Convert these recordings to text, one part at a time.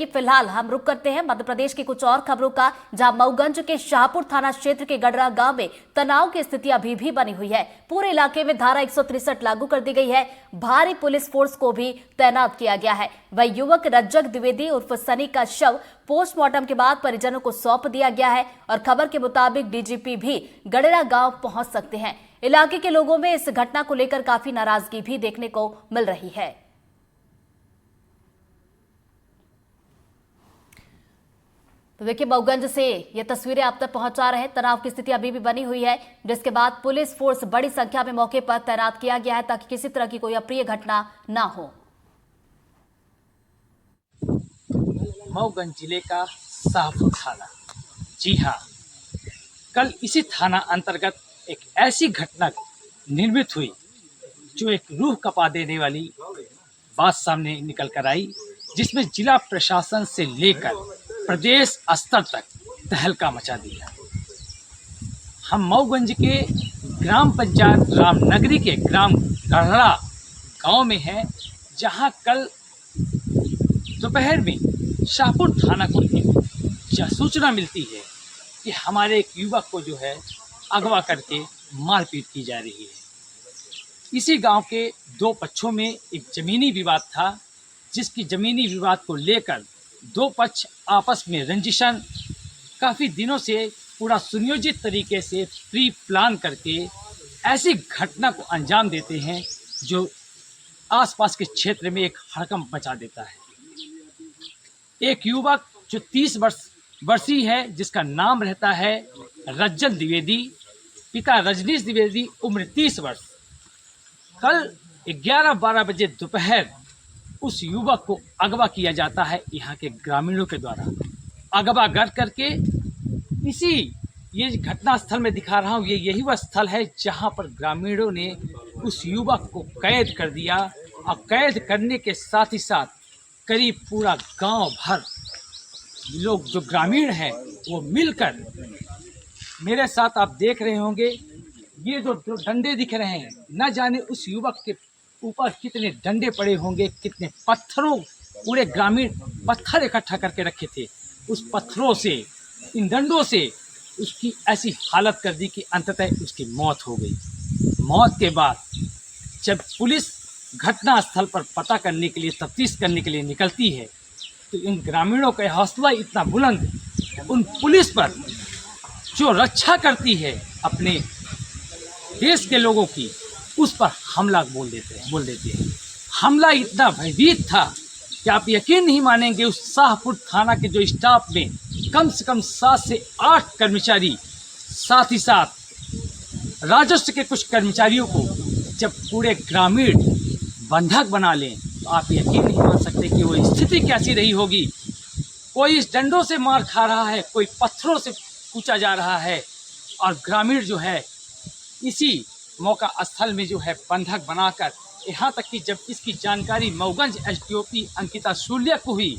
ये फिलहाल हम रुक करते हैं मध्य प्रदेश की कुछ और खबरों का, जहां मऊगंज के शाहपुर थाना क्षेत्र के गडरा गांव में तनाव की स्थिति अभी भी बनी हुई है। पूरे इलाके में धारा 163 लागू कर दी गई है। भारी पुलिस फोर्स को भी तैनात किया गया है। वह युवक रज्जक द्विवेदी उर्फ सनी का शव पोस्टमार्टम के बाद परिजनों को सौंप दिया गया है और खबर के मुताबिक डीजीपी भी गडरा गांव पहुंच सकते हैं। इलाके के लोगों में इस घटना को लेकर काफी नाराजगी भी देखने को मिल रही है। तो देखिए, मऊगंज से ये तस्वीरें आप तक पहुंचा रहे हैं। तनाव की स्थिति अभी भी बनी हुई है, जिसके बाद पुलिस फोर्स बड़ी संख्या में मौके पर तैनात किया गया है ताकि किसी तरह की कोई अप्रिय घटना ना हो। मऊगंज जिले का शाहपुर थाना, जी हाँ, कल इसी थाना अंतर्गत एक ऐसी घटना निर्मित हुई जो एक रूह कपा देने वाली बात सामने निकल कर आई, जिसमें जिला प्रशासन से लेकर प्रदेश स्तर तक तहलका मचा दिया। हम मऊगंज के ग्राम पंचायत रामनगरी के ग्राम गढ़रा गांव में हैं, जहां कल दोपहर में शाहपुर थाना को एक सूचना मिलती है कि हमारे एक युवक को जो है अगवा करके मारपीट की जा रही है। इसी गांव के दो पक्षों में एक ज़मीनी विवाद था, जिसकी ज़मीनी विवाद को लेकर दो पक्ष आपस में रंजिशन काफ़ी दिनों से पूरा सुनियोजित तरीके से प्री प्लान करके ऐसी घटना को अंजाम देते हैं जो आसपास के क्षेत्र में एक हड़कंप मचा देता है। एक युवक जो 30 वर्षीय है, जिसका नाम रहता है रज्जक द्विवेदी, पिता रजनीश द्विवेदी, उम्र 30 वर्ष, कल 11-12 बजे दोपहर उस युवक को अगवा किया जाता है यहाँ के ग्रामीणों के द्वारा। अगवा कर करके ये घटना स्थल में दिखा रहा हूँ, यही वह स्थल है जहाँ पर ग्रामीणों ने उस युवक को कैद कर दिया और कैद करने के साथ ही साथ करीब पूरा गांव भर लोग जो ग्रामीण हैं वो मिलकर, मेरे साथ आप देख रहे होंगे ये जो डंडे दिख रहे हैं, न जाने उस युवक के ऊपर कितने डंडे पड़े होंगे, कितने पत्थरों, पूरे ग्रामीण पत्थर इकट्ठा करके रखे थे। उस पत्थरों से, इन डंडों से उसकी ऐसी हालत कर दी कि अंततः उसकी मौत हो गई। मौत के बाद जब पुलिस घटना स्थल पर पता करने के लिए, तफ्तीश करने के लिए निकलती है, तो इन ग्रामीणों का हौसला इतना बुलंद, उन पुलिस पर जो रक्षा करती है अपने देश के लोगों की, उस पर हमला बोल देते हैं। हमला इतना भयभीत था कि आप यकीन नहीं मानेंगे, उस शाहपुर थाना के जो स्टाफ में कम से कम 7 से 8 कर्मचारी, साथ ही साथ राजस्व के कुछ कर्मचारियों को जब पूरे ग्रामीण बंधक बना लें, तो आप यकीन नहीं मान सकते कि वो स्थिति कैसी रही होगी। कोई इस डंडों से मार खा रहा है, कोई पत्थरों से कूचा जा रहा है, और ग्रामीण जो है इसी मौका स्थल में जो है बंधक बनाकर, यहाँ तक कि जब इसकी जानकारी मऊगंज एसडीओपी अंकिता सूर्या को हुई,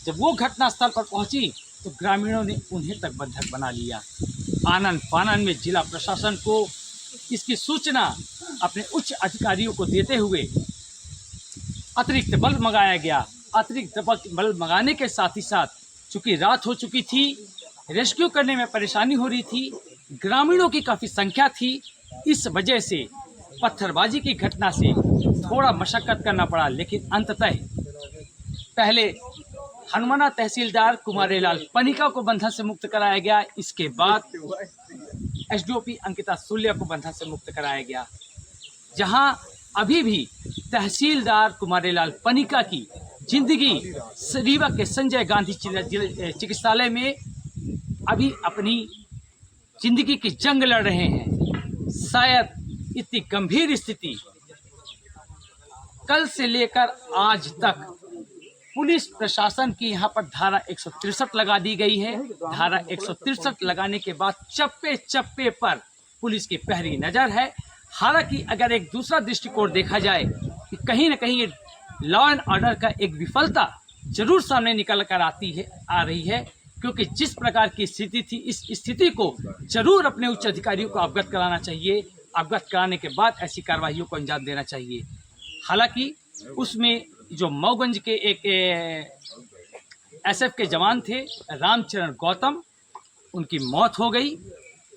जब वो घटना स्थल पर पहुंची, तो ग्रामीणों ने उन्हें तक बंधक बना लिया। आनन फानन में जिला प्रशासन को इसकी सूचना अपने उच्च अधिकारियों को देते हुए अतिरिक्त बल मंगाया गया। अतिरिक्त बल मंगाने के साथ ही साथ, चूँकि रात हो चुकी थी, रेस्क्यू करने में परेशानी हो रही थी, ग्रामीणों की काफ़ी संख्या थी, इस वजह से पत्थरबाजी की घटना से थोड़ा मशक्कत करना पड़ा, लेकिन अंततः पहले हनुमाना तहसीलदार कुमारेलाल पनिका को बंधन से मुक्त कराया गया। इसके बाद एसडीओपी अंकिता सूर्या को बंधन से मुक्त कराया गया, जहां अभी भी तहसीलदार कुमारेलाल पनिका की जिंदगी रीवा के संजय गांधी चिकित्सालय में अभी अपनी जिंदगी की जंग लड़ रहे हैं। शायद इतनी गंभीर स्थिति कल से लेकर आज तक पुलिस प्रशासन की यहाँ पर धारा 163 लगा दी गई है। धारा 163 लगाने के बाद चप्पे चप्पे पर पुलिस की पहरी नजर है। हालांकि अगर एक दूसरा दृष्टिकोण देखा जाए कि कहीं न कहीं लॉ एंड ऑर्डर का एक विफलता जरूर सामने निकल कर आ रही है, क्योंकि जिस प्रकार की स्थिति थी, इस स्थिति को जरूर अपने उच्च अधिकारियों को अवगत कराना चाहिए। अवगत कराने के बाद ऐसी कार्रवाइयों को अंजाम देना चाहिए। हालांकि उसमें जो मऊगंज के एक एसएफ के जवान थे रामचरण गौतम, उनकी मौत हो गई।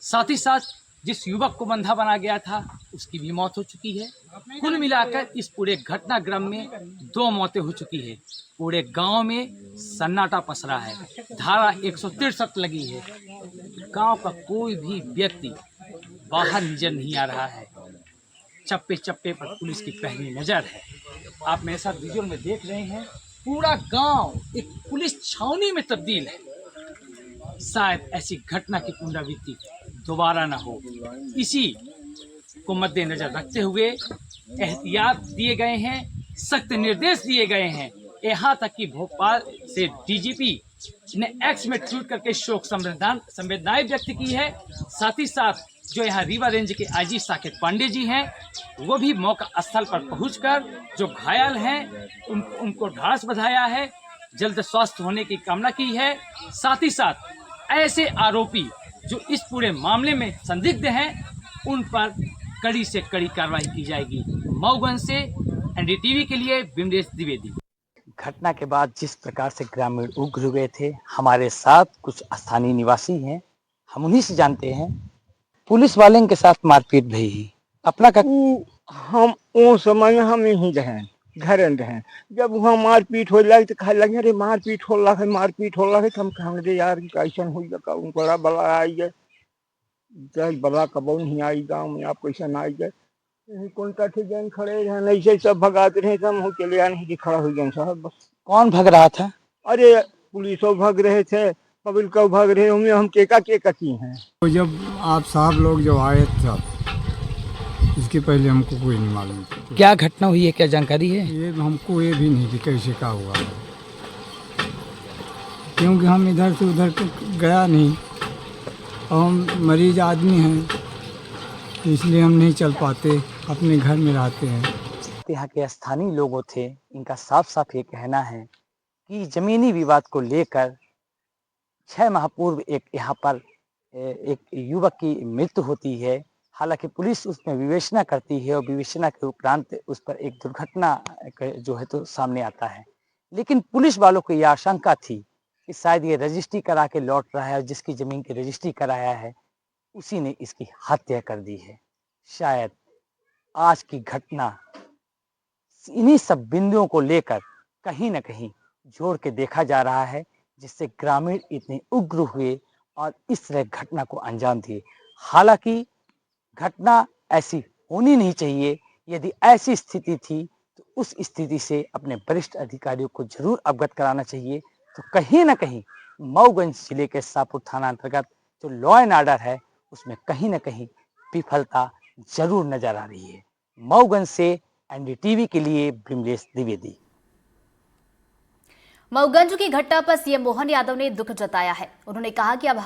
साथ ही साथ जिस युवक को बंधा बना गया था उसकी भी मौत हो चुकी है। कुल मिलाकर इस पूरे घटनाक्रम में 2 मौतें हो चुकी है। पूरे गांव में सन्नाटा पसरा है। धारा 163 लगी है। गांव का कोई भी व्यक्ति बाहर नजर नहीं आ रहा है। चप्पे चप्पे पर पुलिस की पहली नजर है। आप मेरे साथ विजुअल में देख रहे हैं, पूरा गांव एक पुलिस छावनी में तब्दील है। शायद ऐसी घटना की पुनरावृत्ति दोबारा न हो, इसी को मद्देनजर रखते हुए एहतियात दिए गए हैं, सख्त निर्देश दिए गए हैं। यहाँ तक कि भोपाल से डीजीपी ने एक्स में ट्वीट करके शोक संवेदनाएं व्यक्त की है। साथ ही साथ जो यहाँ रीवा रेंज के आईजी साकेत पांडे जी हैं, वो भी मौका स्थल पर पहुंचकर जो घायल हैं उनको ढांढस बंधाया है, जल्द स्वस्थ होने की कामना की है। साथ ही साथ ऐसे आरोपी जो इस पूरे मामले में संदिग्ध हैं, उन पर कड़ी से कड़ी कार्रवाई की जाएगी। मऊगंज से एनडीटीवी के लिए बिमलेश द्विवेदी। घटना के बाद जिस प्रकार से ग्रामीण उग्र हुए थे, हमारे साथ कुछ स्थानीय निवासी हैं, हम उन्हीं से जानते हैं। पुलिस वाले के साथ मारपीट भई, अपना का हम वो समय में हम यहीं रहे, घर रहे। जब वहाँ मारपीट हो लगे तो कहे लगे अरे मारपीट हो रहा है, मारपीट हो रहा है। तो हम कहेंगे यार कैसा हुई बड़ा बड़ा आई है, बड़ा कबो नहीं आई गाँव में, आप कैसा ना आई है। कौन सा थे जैन खड़े रहे, ऐसे सब भगाते रहे, सब हो चले आने ही खड़ा हो गए साहब। बस कौन भग रहा था? अरे पुलिस भग रहे थे, पब्लिक को भग रहे, हमें हम केका की हैं। तो जब आप साहब लोग जब आए तब, इसके पहले हमको कोई नहीं मालूम था। क्या घटना हुई है, क्या जानकारी है? ये हमको ये भी नहीं कि कैसे क्या हुआ, क्योंकि हम इधर से उधर गया नहीं और हम मरीज आदमी हैं, इसलिए हम नहीं चल पाते, अपने घर में रहते हैं। यहाँ के स्थानीय लोगों थे, इनका साफ साफ ये कहना है कि जमीनी विवाद को लेकर 6 माह पूर्व एक यहाँ पर एक युवक की मृत्यु होती है। हालांकि पुलिस उसमें विवेचना करती है और विवेचना के उपरांत उस पर एक दुर्घटना जो है तो सामने आता है। लेकिन पुलिस वालों को यह आशंका थी कि शायद ये रजिस्ट्री करा के लौट रहा है और जिसकी जमीन की रजिस्ट्री कराया है उसी ने इसकी हत्या कर दी है। शायद आज की घटना इन्हीं सब बिंदुओं को लेकर कहीं न कहीं जोड़ के देखा जा रहा है, जिससे ग्रामीण इतने उग्र हुए और इस तरह घटना को अंजाम दिए। हालांकि घटना ऐसी होनी नहीं चाहिए। यदि ऐसी स्थिति थी तो उस स्थिति से अपने वरिष्ठ अधिकारियों को जरूर अवगत कराना चाहिए। तो कहीं ना कहीं मऊगंज जिले के शाहपुर थाना अंतर्गत जो लॉ एंड ऑर्डर है उसमें कहीं ना कहीं विफलता जरूर नजर आ रही है। मऊगंज से एनडीटीवी के लिए बिमलेश द्विवेदी। मऊगंज की घटना पर सीएम मोहन यादव ने दुख जताया है। उन्होंने कहा कि अब